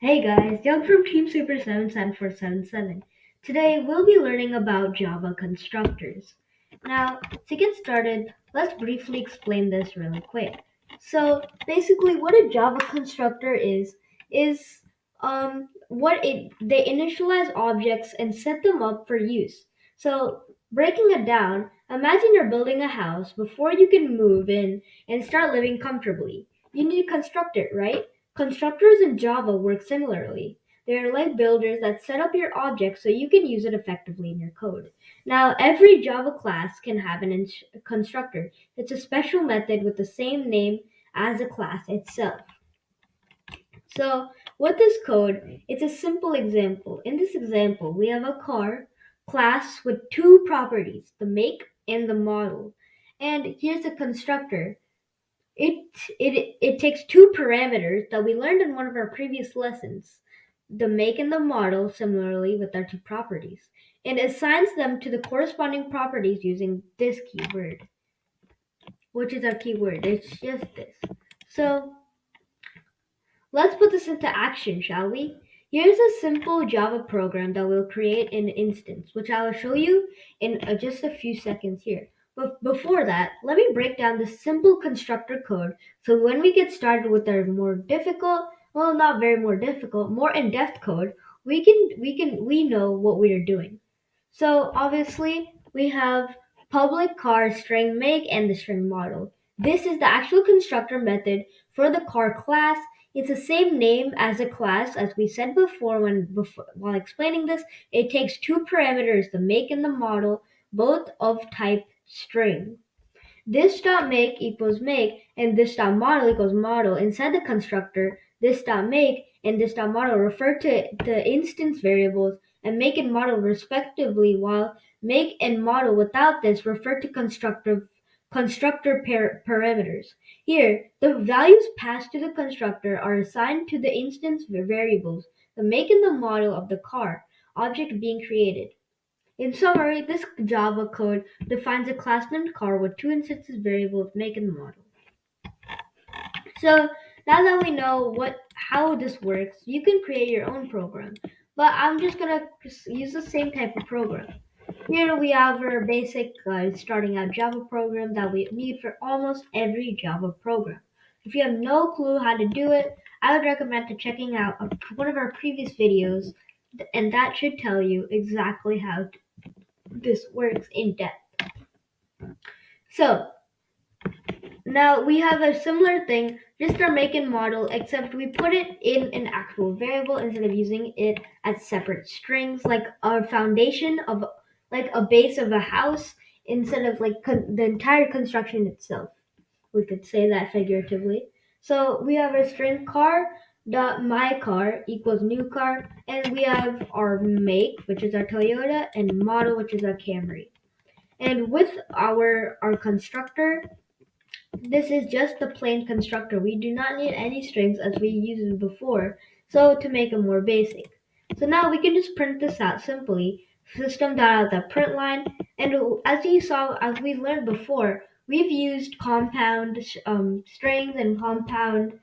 Hey guys, Doug from Team Super 77477. Today we'll be learning about Java constructors. Now, to get started, let's briefly explain this really quick. So, basically what a Java constructor is what it they initialize objects and set them up for use. So, breaking it down, imagine you're building a house before you can move in and start living comfortably. You need to construct it, right? Constructors in Java work similarly. They are like builders that set up your object so you can use it effectively in your code. Now, every Java class can have a constructor. It's a special method with the same name as the class itself. So, with this code, it's a simple example. In this example, we have a car class with two properties, the make and the model. And here's the constructor. It takes two parameters that we learned in one of our previous lessons, the make and the model, similarly with our two properties, and assigns them to the corresponding properties using this keyword, which is our keyword. It's just this. So let's put this into action, shall we? Here's a simple Java program that will create an instance, which I will show you in just a few seconds here. But before that, let me break down the simple constructor code so when we get started with our more difficult, well, not very more difficult, more in-depth code, we know what we are doing. So obviously we have public car string make and the string model. This is the actual constructor method for the car class. It's the same name as the class as we said before while explaining this. It takes two parameters, the make and the model, both of type string. This dot make equals make and this dot model equals model. Inside the constructor, this dot make and this dot model refer to the instance variables and make and model respectively, while make and model without this refer to parameters. Here, the values passed to the constructor are assigned to the instance variables, the make and the model of the car object being created. In summary, this Java code defines a class named car with two instances variables make and model. So now that we know how this works, you can create your own program. But I'm just gonna use the same type of program. Here we have our basic starting out Java program that we need for almost every Java program. If you have no clue how to do it, I would recommend checking out one of our previous videos, and that should tell you exactly how this works in depth. So now we have a similar thing, just our make and model, except we put it in an actual variable instead of using it as separate strings, like our foundation of like a base of a house, instead of like the entire construction itself. We could say that figuratively. So we have a string car dot my car equals new car, and we have our make, which is our Toyota, and model, which is our Camry. And with our constructor, this is just the plain constructor. We do not need any strings as we used before, so to make it more basic. So now we can just print this out simply. System.out.println, and as we learned before, we've used compound strings and compound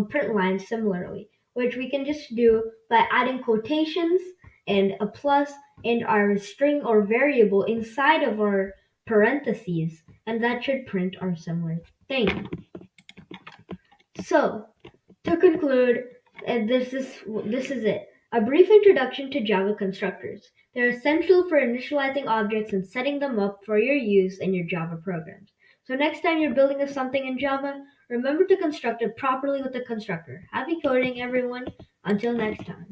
print lines similarly, which we can just do by adding quotations and a plus and our string or variable inside of our parentheses, and that should print our similar thing. So, to conclude, this is it. A brief introduction to Java constructors. They're essential for initializing objects and setting them up for your use in your Java programs. So next time you're building something in Java, remember to construct it properly with the constructor. Happy coding, everyone. Until next time.